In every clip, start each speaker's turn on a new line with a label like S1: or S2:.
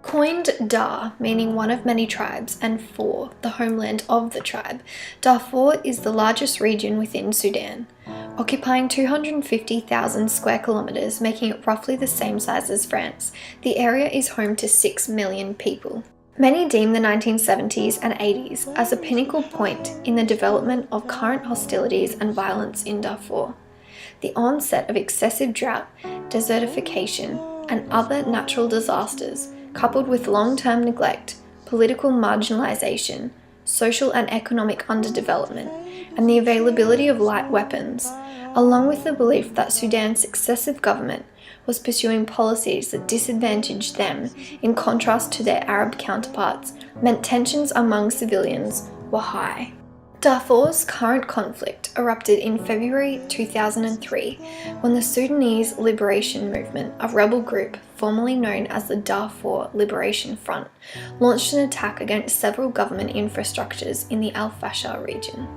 S1: Coined Dar, meaning one of many tribes, and Fur, the homeland of the tribe, Darfur is the largest region within Sudan, occupying 250,000 square kilometres, making it roughly the same size as France. The area is home to 6 million people. Many deem the 1970s and 80s as a pinnacle point in the development of current hostilities and violence in Darfur. The onset of excessive drought, desertification, and other natural disasters, coupled with long-term neglect, political marginalisation, social and economic underdevelopment, and the availability of light weapons, along with the belief that Sudan's successive government was pursuing policies that disadvantaged them in contrast to their Arab counterparts, meant tensions among civilians were high. Darfur's current conflict erupted in February 2003 when the Sudanese Liberation Movement, a rebel group formerly known as the Darfur Liberation Front, launched an attack against several government infrastructures in the Al-Fasher region.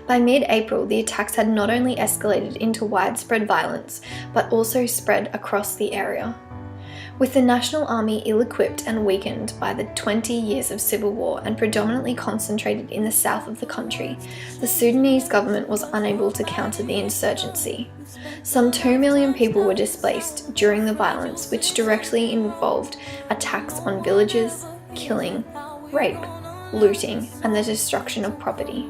S1: By mid-April, the attacks had not only escalated into widespread violence, but also spread across the area. With the National Army ill-equipped and weakened by the 20 years of civil war and predominantly concentrated in the south of the country, the Sudanese government was unable to counter the insurgency. Some 2 million people were displaced during the violence, which directly involved attacks on villages, killing, rape, looting, and the destruction of property.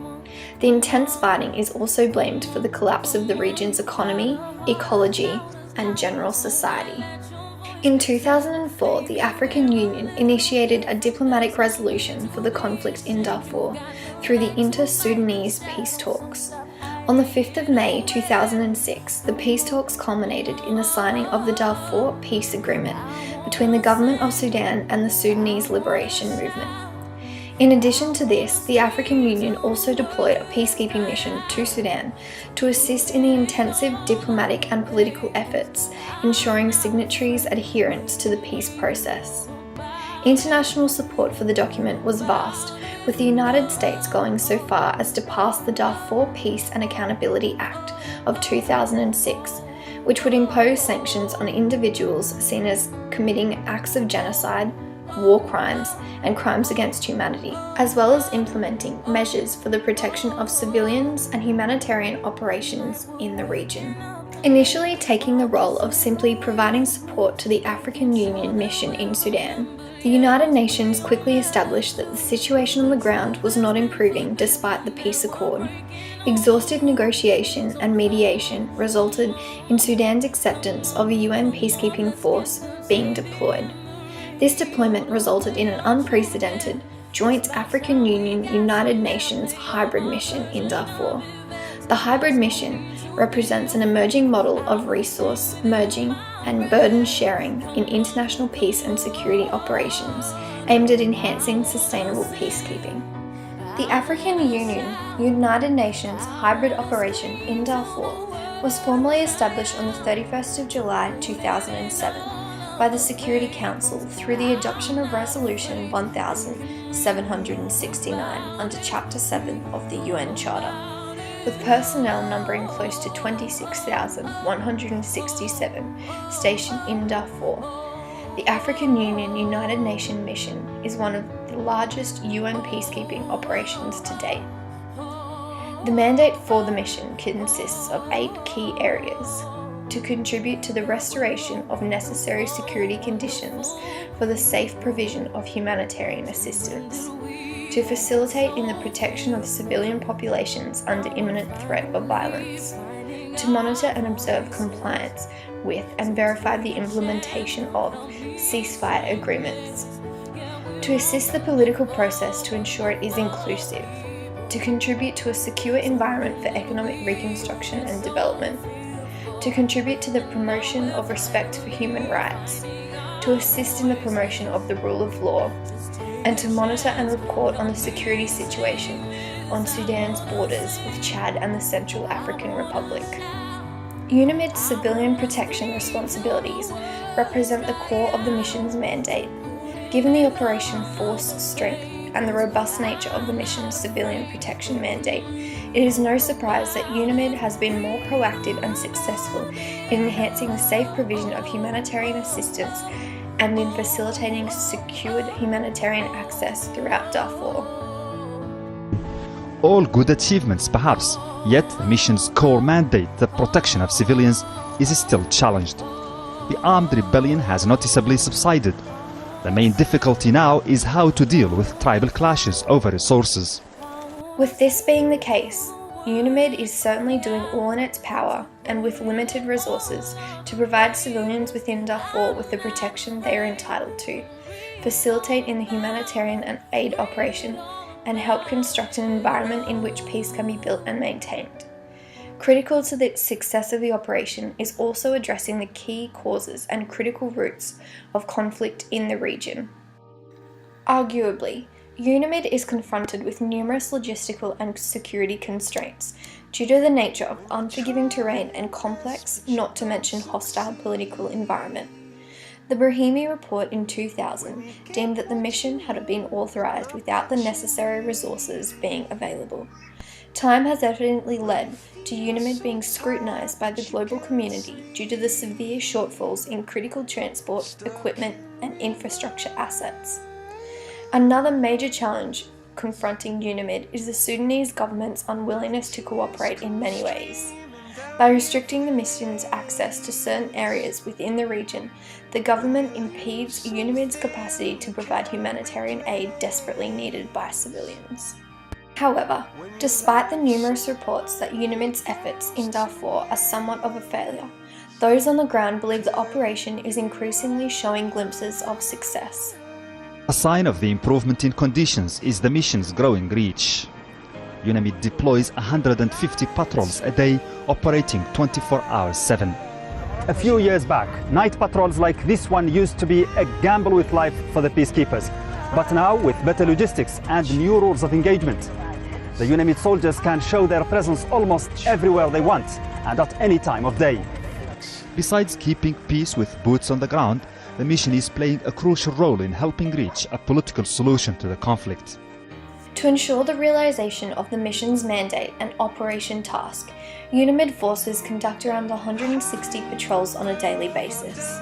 S1: The intense fighting is also blamed for the collapse of the region's economy, ecology, and general society. In 2004, the African Union initiated a diplomatic resolution for the conflict in Darfur through the Inter-Sudanese peace talks. On the 5th of May 2006, the peace talks culminated in the signing of the Darfur Peace Agreement between the government of Sudan and the Sudanese Liberation Movement. In addition to this, the African Union also deployed a peacekeeping mission to Sudan to assist in the intensive diplomatic and political efforts, ensuring signatories' adherence to the peace process. International support for the document was vast, with the United States going so far as to pass the Darfur Peace and Accountability Act of 2006, which would impose sanctions on individuals seen as committing acts of genocide, war crimes, and crimes against humanity, as well as implementing measures for the protection of civilians and humanitarian operations in the region. Initially taking the role of simply providing support to the African Union mission in Sudan, the United Nations quickly established that the situation on the ground was not improving despite the peace accord. Exhaustive negotiation and mediation resulted in Sudan's acceptance of a UN peacekeeping force being deployed. This deployment resulted in an unprecedented joint African Union-United Nations hybrid mission in Darfur. The hybrid mission represents an emerging model of resource merging and burden sharing in international peace and security operations aimed at enhancing sustainable peacekeeping. The African Union-United Nations hybrid operation in Darfur was formally established on the 31st of July 2007. By the Security Council through the adoption of Resolution 1769 under Chapter 7 of the UN Charter, with personnel numbering close to 26,167 stationed in Darfur. The African Union United Nations mission is one of the largest UN peacekeeping operations to date. The mandate for the mission consists of 8 key areas: to contribute to the restoration of necessary security conditions for the safe provision of humanitarian assistance, to facilitate in the protection of civilian populations under imminent threat of violence, to monitor and observe compliance with and verify the implementation of ceasefire agreements, to assist the political process to ensure it is inclusive, to contribute to a secure environment for economic reconstruction and development, to contribute to the promotion of respect for human rights, to assist in the promotion of the rule of law, and to monitor and report on the security situation on Sudan's borders with Chad and the Central African Republic. UNAMID's civilian protection responsibilities represent the core of the mission's mandate. Given the operation force strength and the robust nature of the mission's civilian protection mandate, it is no surprise that UNAMID has been more proactive and successful in enhancing the safe provision of humanitarian assistance and in facilitating secured humanitarian access throughout Darfur.
S2: All good achievements perhaps, yet the mission's core mandate, the protection of civilians, is still challenged. The armed rebellion has noticeably subsided. The main difficulty now is how to deal with tribal clashes over resources.
S1: With this being the case, UNAMID is certainly doing all in its power and with limited resources to provide civilians within Darfur with the protection they are entitled to, facilitate in the humanitarian and aid operation, and help construct an environment in which peace can be built and maintained. Critical to the success of the operation is also addressing the key causes and critical roots of conflict in the region. Arguably, UNAMID is confronted with numerous logistical and security constraints due to the nature of unforgiving terrain and complex, not to mention hostile political environment. The Brahimi report in 2000 deemed that the mission had been authorised without the necessary resources being available. Time has evidently led to UNAMID being scrutinised by the global community due to the severe shortfalls in critical transport, equipment and infrastructure assets. Another major challenge confronting UNAMID is the Sudanese government's unwillingness to cooperate in many ways. By restricting the mission's access to certain areas within the region, the government impedes UNAMID's capacity to provide humanitarian aid desperately needed by civilians. However, despite the numerous reports that UNAMID's efforts in Darfur are somewhat of a failure, those on the ground believe the operation is increasingly showing glimpses of success.
S2: A sign of the improvement in conditions is the mission's growing reach. UNAMID deploys 150 patrols a day, operating 24 hours 7.
S3: A few years back, night patrols like this one used to be a gamble with life for the peacekeepers. But now, with better logistics and new rules of engagement, the UNAMID soldiers can show their presence almost everywhere they want and at any time of day.
S2: Besides keeping peace with boots on the ground, the mission is playing a crucial role in helping reach a political solution to the conflict.
S1: To ensure the realisation of the mission's mandate and operation task, UNAMID forces conduct around 160 patrols on a daily basis.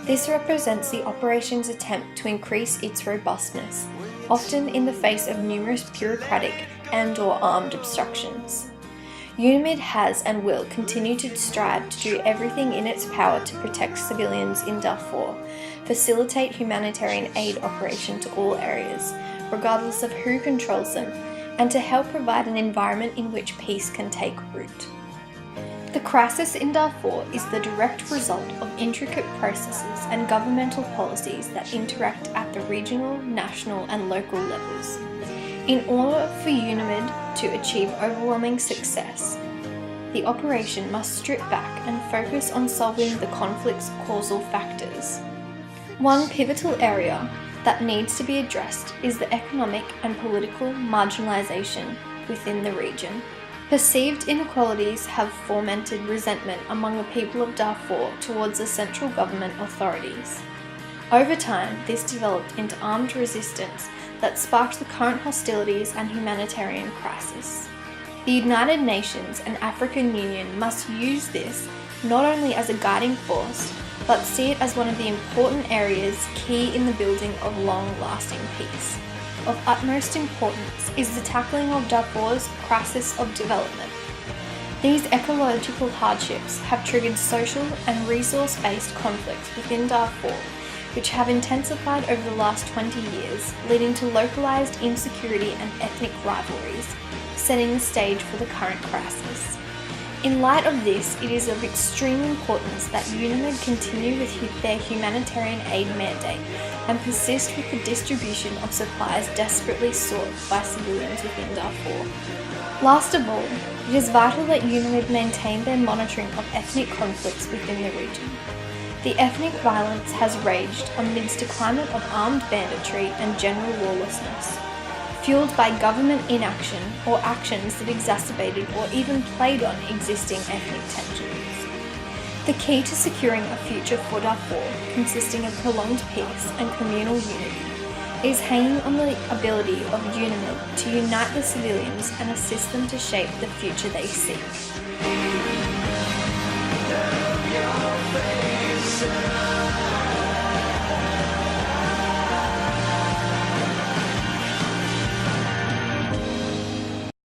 S1: This represents the operation's attempt to increase its robustness, often in the face of numerous bureaucratic and/or armed obstructions. UNAMID has and will continue to strive to do everything in its power to protect civilians in Darfur, facilitate humanitarian aid operation to all areas, regardless of who controls them, and to help provide an environment in which peace can take root. The crisis in Darfur is the direct result of intricate processes and governmental policies that interact at the regional, national and local levels. In order for UNAMID to achieve overwhelming success, the operation must strip back and focus on solving the conflict's causal factors. One pivotal area that needs to be addressed is the economic and political marginalisation within the region. Perceived inequalities have fomented resentment among the people of Darfur towards the central government authorities. Over time, this developed into armed resistance that sparked the current hostilities and humanitarian crisis. The United Nations and African Union must use this not only as a guiding force, but see it as one of the important areas key in the building of long-lasting peace. Of utmost importance is the tackling of Darfur's crisis of development. These ecological hardships have triggered social and resource-based conflicts within Darfur, which have intensified over the last 20 years, leading to localised insecurity and ethnic rivalries, setting the stage for the current crisis. In light of this, it is of extreme importance that UNAMID continue with their humanitarian aid mandate and persist with the distribution of supplies desperately sought by civilians within Darfur. Last of all, it is vital that UNAMID maintain their monitoring of ethnic conflicts within the region. The ethnic violence has raged amidst a climate of armed banditry and general lawlessness, fueled by government inaction or actions that exacerbated or even played on existing ethnic tensions. The key to securing a future for Darfur, consisting of prolonged peace and communal unity, is hanging on the ability of UNAMID to unite the civilians and assist them to shape the future they seek.